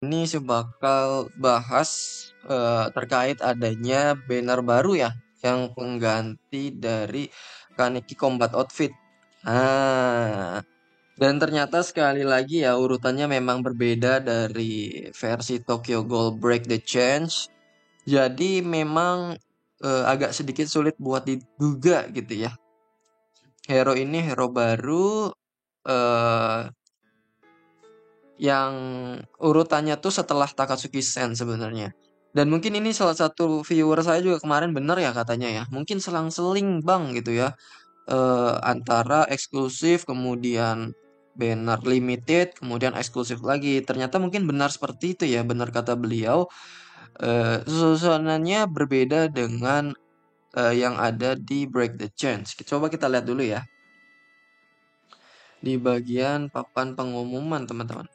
Ini saya bakal bahas terkait adanya banner baru ya, yang pengganti dari Kaneki Combat Outfit. Ah, dan ternyata sekali lagi ya urutannya memang berbeda dari versi Tokyo Ghoul Break the Change. Jadi memang agak sedikit sulit buat diduga gitu ya. Hero ini hero baru eh yang urutannya tuh setelah Takatsuki Sen sebenarnya. Dan mungkin ini salah satu viewer saya juga kemarin bener ya katanya ya. Mungkin selang-seling bang gitu ya. Antara eksklusif kemudian banner limited kemudian eksklusif lagi. Ternyata mungkin benar seperti itu ya. Benar kata beliau. Susunannya berbeda dengan yang ada di Break the Chains. Coba kita lihat dulu ya. Di bagian papan pengumuman teman-teman.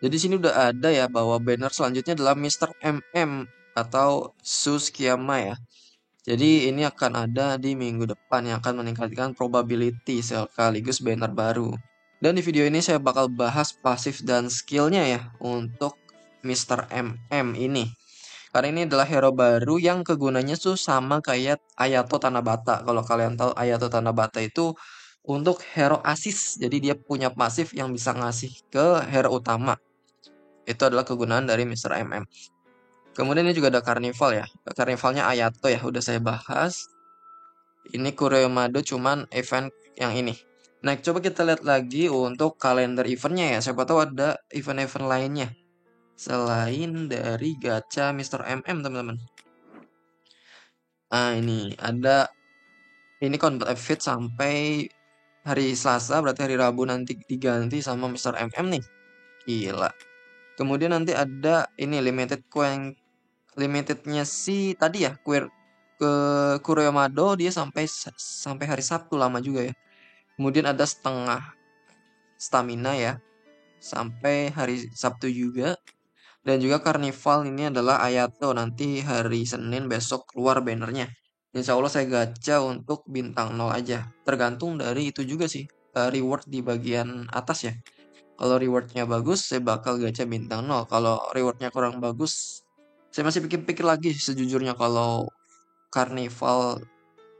Jadi sini udah ada ya bahwa banner selanjutnya adalah Mr. MM atau Suskiyama ya. Jadi ini akan ada di minggu depan yang akan meningkatkan probability sekaligus banner baru. Dan di video ini saya bakal bahas pasif dan skillnya ya untuk Mr. MM ini. Karena ini adalah hero baru yang kegunaannya tuh sama kayak Ayato Tanabata. Kalau kalian tahu Ayato Tanabata itu untuk hero asis. Jadi dia punya pasif yang bisa ngasih ke hero utama. Itu adalah kegunaan dari Mr. MM. Kemudian ini juga ada Carnival ya. Carnivalnya Ayato ya, udah saya bahas. Ini Kuremado cuman event yang ini. Nah, coba kita lihat lagi untuk kalender eventnya ya. Siapa tahu ada event-event lainnya. Selain dari gacha Mr. MM, teman-teman. Nah, ini ada ini Combat Fit sampai hari Selasa, berarti hari Rabu nanti diganti sama Mr. MM nih. Gila. Kemudian nanti ada ini limited coin limitednya sih tadi ya ke Kuremado dia sampai hari Sabtu lama juga ya. Kemudian ada setengah stamina ya sampai hari Sabtu juga. Dan juga Carnival ini adalah Ayato nanti hari Senin besok keluar bannernya. Insya Allah saya gacha untuk bintang 0 aja. Tergantung dari itu juga sih reward di bagian atas ya. Kalau rewardnya bagus saya bakal gacha bintang 0. Kalau rewardnya kurang bagus saya masih pikir-pikir lagi sejujurnya kalau Carnival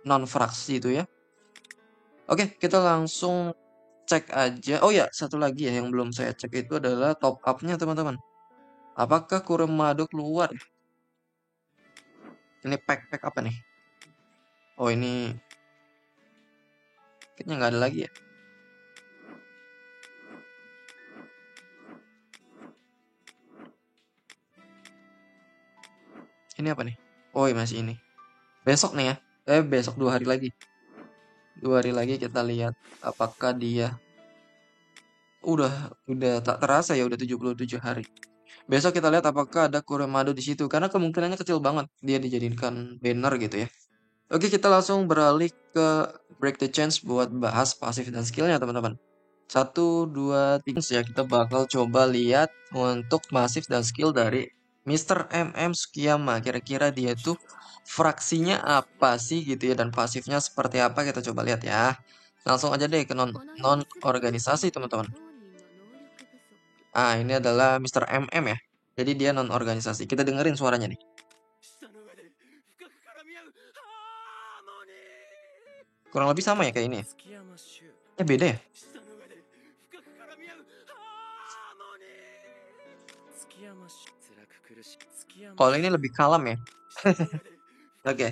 non fraksi itu ya. Oke, kita langsung cek aja. Oh ya, satu lagi ya yang belum saya cek itu adalah top up-nya teman-teman. Apakah Kuremado keluar? Ini pack apa nih? Oh ini kayaknya nggak ada lagi ya. Ini apa nih? Oh iya, masih ini. Besok nih ya. Besok 2 hari lagi. 2 hari lagi kita lihat apakah dia udah tak terasa ya udah 77 hari. Besok kita lihat apakah ada Kuremado di situ karena kemungkinannya kecil banget dia dijadikan banner gitu ya. Oke, kita langsung beralih ke Break the Chance buat bahas pasif dan skillnya teman-teman. 1, 2, 3 ya kita bakal coba lihat untuk pasif dan skill dari Mr. MM Sukiyama. Kira-kira dia tuh fraksinya apa sih gitu ya dan pasifnya seperti apa kita coba lihat ya. Langsung aja deh ke non organisasi teman-teman. Ah, ini adalah Mr. MM ya. Jadi dia non organisasi. Kita dengerin suaranya nih. Kurang lebih sama ya kayak ini ya. Beda ya. Kalau ini lebih kalem ya. Oke.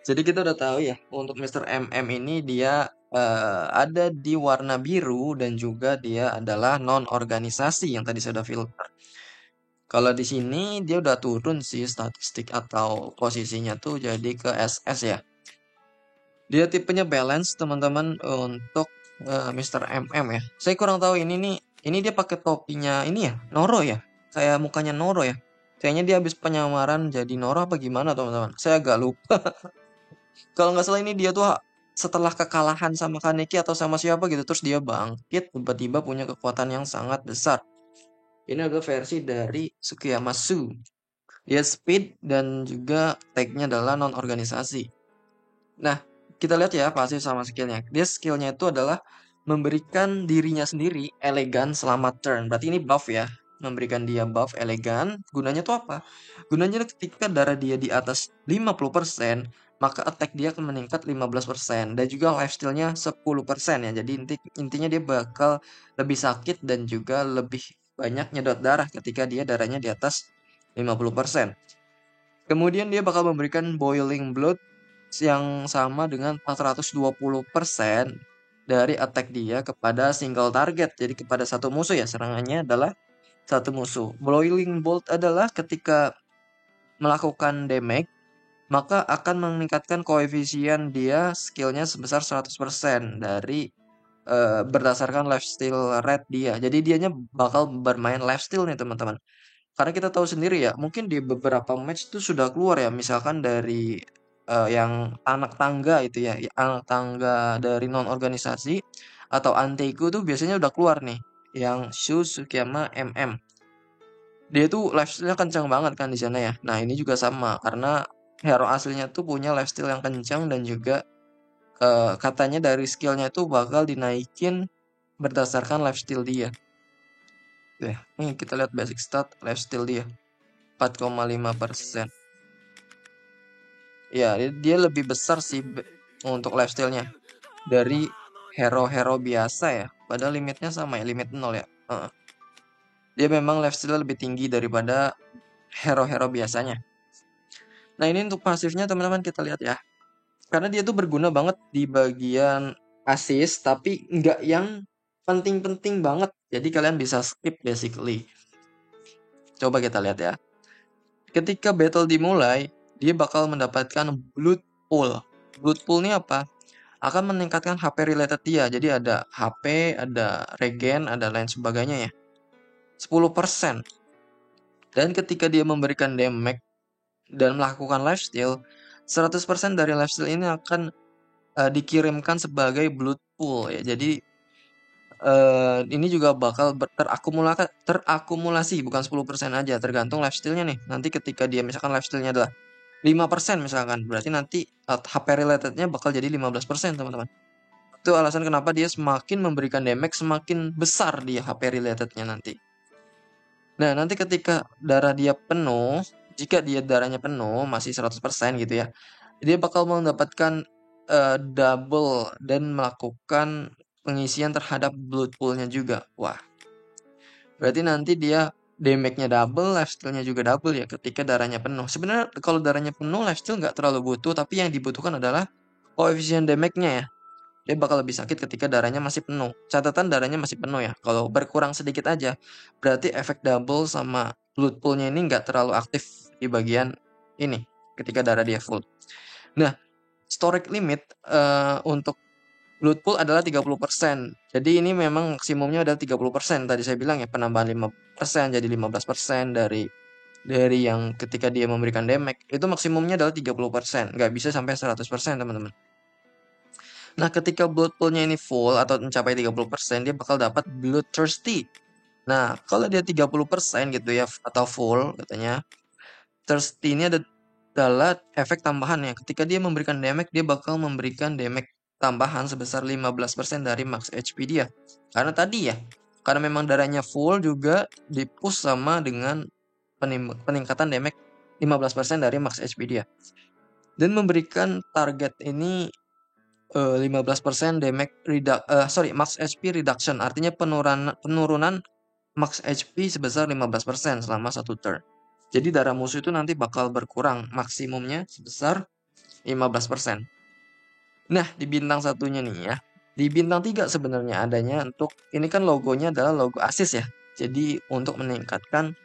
Jadi kita udah tahu ya untuk Mr. MM ini dia ada di warna biru dan juga dia adalah non organisasi yang tadi saya udah filter. Kalau di sini dia udah turun sih statistik atau posisinya tuh jadi ke SS ya. Dia tipenya balance teman-teman untuk Mr. MM ya. Saya kurang tahu ini dia pakai topinya ini ya, Noro ya. Kayak mukanya Noro ya. Kayaknya dia habis penyamaran jadi Noro apa gimana teman-teman. Saya agak lupa. Kalau nggak salah ini dia tuh setelah kekalahan sama Kaneki atau sama siapa gitu terus dia bangkit tiba-tiba punya kekuatan yang sangat besar. Ini adalah versi dari Tsukiyama Su. Dia speed dan juga tag-nya adalah non organisasi. Nah, kita lihat ya pasif sama skillnya. Dia skillnya itu adalah memberikan dirinya sendiri elegan selama turn. Berarti ini buff ya. Memberikan dia buff elegan. Gunanya tuh apa? Gunanya ketika darah dia di atas 50%, maka attack dia akan meningkat 15%. Dan juga lifesteal-nya 10% ya. Jadi intinya dia bakal lebih sakit dan juga lebih banyak nyedot darah ketika dia darahnya di atas 50%. Kemudian dia bakal memberikan Boiling Blood yang sama dengan 420% dari attack dia kepada single target. Jadi kepada satu musuh ya, serangannya adalah satu musuh. Boiling Bolt adalah ketika melakukan damage, maka akan meningkatkan koefisien dia skillnya sebesar 100% dari berdasarkan lifesteal rate dia. Jadi dianya bakal bermain lifesteal nih teman-teman. Karena kita tahu sendiri ya, mungkin di beberapa match itu sudah keluar ya, misalkan dari yang anak tangga itu ya, anak tangga dari non organisasi atau Anteiku tuh biasanya udah keluar nih, yang Shu Sukiyama MM. Dia tuh lifestyle-nya kencang banget kan di sana ya. Nah ini juga sama, karena hero aslinya tuh punya lifestyle yang kencang dan juga katanya dari skillnya tuh bakal dinaikin berdasarkan lifestyle dia. Ya, nih kita lihat basic stat lifestyle dia 4,5%. Ya, dia lebih besar sih untuk lifestyle-nya dari hero-hero biasa ya. Padahal limitnya sama ya, limit 0 ya. Dia memang lifestyle lebih tinggi daripada hero-hero biasanya. Nah, ini untuk pasifnya teman-teman kita lihat ya. Karena dia tuh berguna banget di bagian assist, tapi nggak yang penting-penting banget. Jadi kalian bisa skip basically. Coba kita lihat ya. Ketika battle dimulai, dia bakal mendapatkan Blood Pool. Blood Pool ini apa? Akan meningkatkan HP related dia. Jadi ada HP, ada regen, ada lain sebagainya ya. 10%. Dan ketika dia memberikan damage dan melakukan lifesteal, 100% dari lifesteal ini akan dikirimkan sebagai blood pool ya. Jadi ini juga bakal terakumulasi bukan 10% aja, tergantung lifestealnya nih. Nanti ketika dia misalkan lifestealnya adalah 5% misalkan, berarti nanti HP relatednya bakal jadi 15% teman-teman. Itu alasan kenapa dia semakin memberikan damage semakin besar dia HP relatednya nanti. Nah, nanti ketika darah dia penuh, jika dia darahnya penuh masih 100% gitu ya, dia bakal mendapatkan double dan melakukan pengisian terhadap blood pool-nya juga. Wah, berarti nanti dia damage-nya double, lifesteal-nya juga double ya ketika darahnya penuh. Sebenarnya kalau darahnya penuh, lifesteal nggak terlalu butuh, tapi yang dibutuhkan adalah koefisien damage-nya ya. Dia bakal lebih sakit ketika darahnya masih penuh. Catatan darahnya masih penuh ya. Kalau berkurang sedikit aja, berarti efek double sama blood pool-nya ini nggak terlalu aktif di bagian ini ketika darah dia full. Nah, storage limit untuk blood pool adalah 30%. Jadi ini memang maksimumnya adalah 30%. Tadi saya bilang ya penambahan 5% jadi 15% dari yang ketika dia memberikan damage. Itu maksimumnya adalah 30%. Nggak bisa sampai 100% teman-teman. Nah, ketika blood pool-nya ini full atau mencapai 30%, dia bakal dapat bloodthirsty. Nah, kalau dia 30% gitu ya atau full katanya, thirsty ini adalah efek tambahannya. Ketika dia memberikan damage, dia bakal memberikan damage tambahan sebesar 15% dari max HP dia. Karena tadi ya, karena memang darahnya full juga di-push sama dengan peningkatan damage 15% dari max HP dia. Dan memberikan target ini 15% damage max HP reduction, artinya penurunan max HP sebesar 15% selama satu turn. Jadi darah musuh itu nanti bakal berkurang maksimumnya sebesar 15%. Nah, di bintang satunya nih ya. Di bintang 3 sebenarnya adanya untuk ini kan logonya adalah logo assist ya. Jadi untuk meningkatkan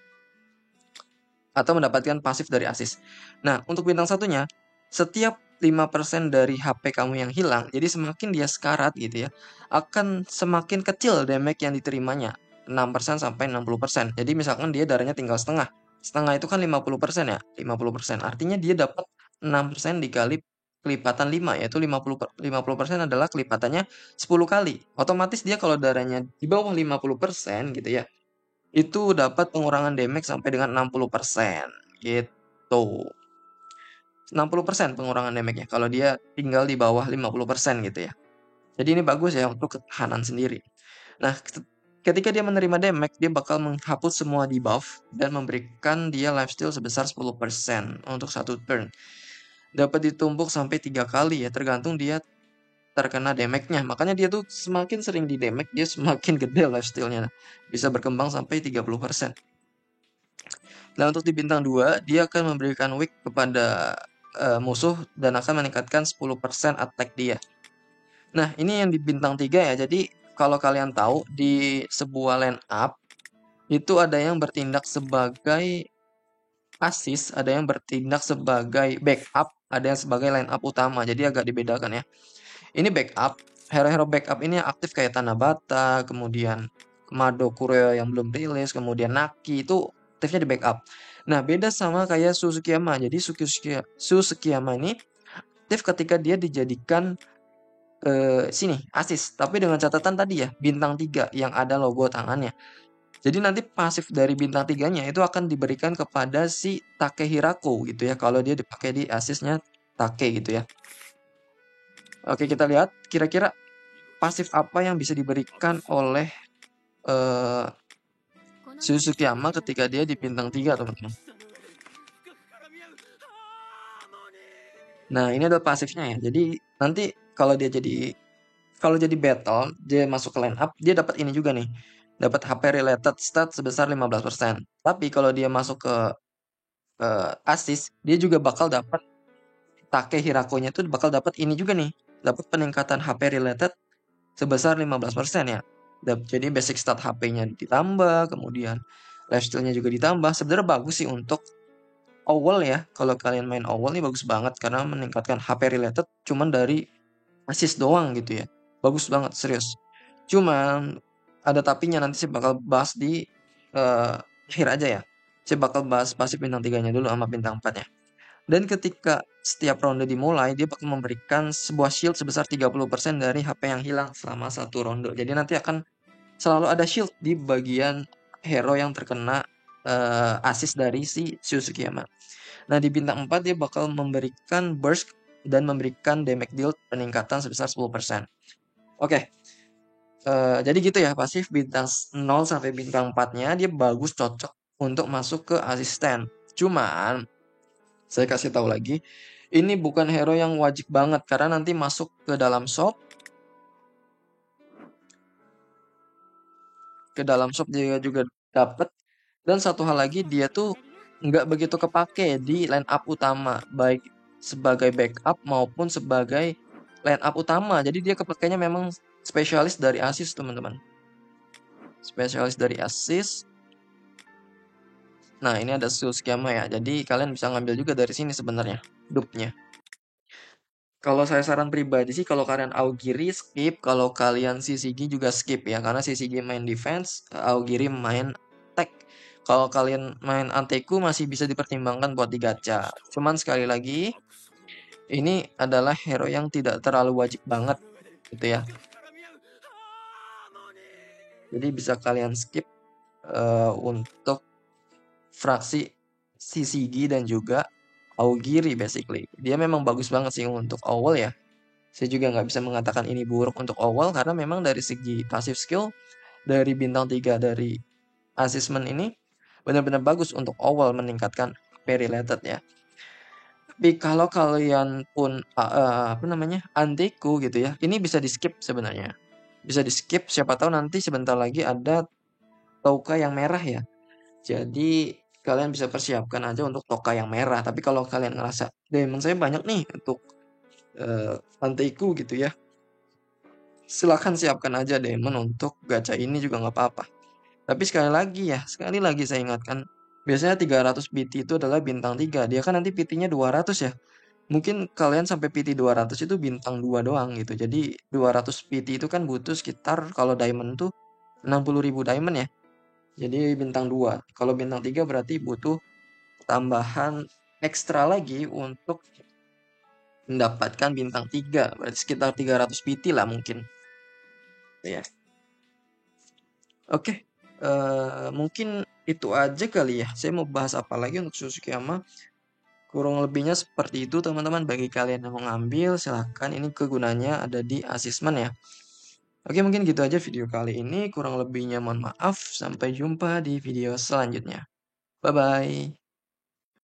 atau mendapatkan pasif dari assist. Nah, untuk bintang satunya setiap 5% dari HP kamu yang hilang, jadi semakin dia sekarat gitu ya, akan semakin kecil damage yang diterimanya, 6% sampai 60%. Jadi misalkan dia darahnya tinggal setengah. Setengah itu kan 50% ya, 50%. Artinya dia dapat 6% dikali kelipatan 5, yaitu 50% adalah kelipatannya 10 kali. Otomatis dia kalau darahnya di bawah 50% gitu ya, itu dapat pengurangan damage sampai dengan 60%, gitu. 60% pengurangan damage-nya kalau dia tinggal di bawah 50% gitu ya. Jadi ini bagus ya untuk ketahanan sendiri. Nah, ketika dia menerima damage, dia bakal menghapus semua debuff dan memberikan dia lifesteal sebesar 10% untuk satu turn. Dapat ditumpuk sampai 3 kali ya, tergantung dia terkena damage-nya. Makanya dia tuh semakin sering di damage, dia semakin gede lifesteal-nya. Bisa berkembang sampai 30%. Nah, untuk di bintang 2, dia akan memberikan weak kepada musuh dan akan meningkatkan 10% attack dia. Nah, ini yang di bintang 3 ya. Jadi, kalau kalian tahu di sebuah line up itu ada yang bertindak sebagai assist, ada yang bertindak sebagai backup, ada yang sebagai line up utama. Jadi agak dibedakan ya. Ini backup, hero-hero backup ini yang aktif kayak Tanabata, kemudian Mado Kureo yang belum rilis, kemudian Naki itu aktifnya di backup. Nah, beda sama kayak Susukiyama. Jadi Susukiyama ini aktif ketika dia dijadikan sini assist, tapi dengan catatan tadi ya bintang 3 yang ada logo tangannya. Jadi nanti pasif dari bintang 3-nya itu akan diberikan kepada si Takehirako gitu ya, kalau dia dipakai di assist-nya Take gitu ya. Oke, kita lihat kira-kira pasif apa yang bisa diberikan oleh Susukiyama ketika dia di bintang 3, teman-teman. Nah, ini adalah pasifnya ya. Jadi nanti kalau jadi battle, dia masuk ke line up, dia dapat ini juga nih. Dapat HP related stat sebesar 15%. Tapi kalau dia masuk ke assist, dia juga bakal dapat Takehirakonya itu bakal dapat ini juga nih. Dapat peningkatan HP related sebesar 15% ya. Jadi basic stat HP-nya ditambah, kemudian lifesteal-nya juga ditambah. Sebenarnya bagus sih untuk Owl ya. Kalau kalian main Owl nih bagus banget karena meningkatkan HP related cuman dari assist doang gitu ya. Bagus banget, serius. Cuman ada tapinya, nanti saya bakal bahas di akhir aja ya. Saya bakal bahas pasif bintang 3-nya dulu sama bintang 4-nya. Dan ketika setiap ronde dimulai, dia bakal memberikan sebuah shield sebesar 30% dari HP yang hilang selama satu ronde. Jadi nanti akan selalu ada shield di bagian hero yang terkena assist dari si Susukiyama. Nah, di bintang 4 dia bakal memberikan burst dan memberikan damage deal peningkatan sebesar 10%. Oke. Jadi gitu ya, pasif bintang 0 sampai bintang 4-nya dia bagus, cocok untuk masuk ke asisten. Cuman saya kasih tahu lagi, ini bukan hero yang wajib banget karena nanti masuk ke dalam shop. Ke dalam shop dia juga dapat. Dan satu hal lagi, dia tuh nggak begitu kepake di line up utama, baik sebagai backup maupun sebagai line up utama. Jadi dia kepakainya memang spesialis dari assist, teman-teman. Spesialis dari assist. Nah, ini ada Susukiyama ya. Jadi kalian bisa ngambil juga dari sini sebenarnya dupe-nya. Kalau saya saran pribadi sih, kalau kalian Aogiri skip, kalau kalian Shishigi juga skip ya, karena Shishigi main defense, Aogiri main attack. Kalau kalian main Anteku masih bisa dipertimbangkan buat di gacha. Cuman sekali lagi, ini adalah hero yang tidak terlalu wajib banget gitu ya. Jadi bisa kalian skip untuk fraksi Shishigi dan juga Aogiri basically. Dia memang bagus banget sih untuk awal ya. Saya juga nggak bisa mengatakan ini buruk untuk awal karena memang dari segi passive skill dari bintang 3 dari assessment ini benar-benar bagus untuk awal meningkatkan HP related ya. Tapi kalau kalian pun apa namanya antiku gitu ya, ini bisa di skip sebenarnya. Bisa di skip, siapa tahu nanti sebentar lagi ada toka yang merah ya. Jadi kalian bisa persiapkan aja untuk toka yang merah. Tapi kalau kalian ngerasa demon saya banyak nih untuk antiku gitu ya, silahkan siapkan aja demon untuk gacha ini juga nggak apa-apa. Tapi sekali lagi saya ingatkan, biasanya 300 PT itu adalah bintang 3. Dia kan nanti PT-nya 200 ya. Mungkin kalian sampai PT 200 itu bintang 2 doang gitu. Jadi 200 PT itu kan butuh sekitar kalau diamond tuh 60.000 diamond ya. Jadi bintang 2. Kalau bintang 3 berarti butuh tambahan ekstra lagi untuk mendapatkan bintang 3. Berarti sekitar 300 PT lah mungkin. Ya. Oke, mungkin itu aja kali ya. Saya mau bahas apa lagi untuk Susukiyama? Kurang lebihnya seperti itu teman-teman. Bagi kalian yang mau ngambil, silahkan. Ini kegunaannya ada di asesmen ya. Oke, mungkin gitu aja video kali ini. Kurang lebihnya mohon maaf. Sampai jumpa di video selanjutnya. Bye-bye.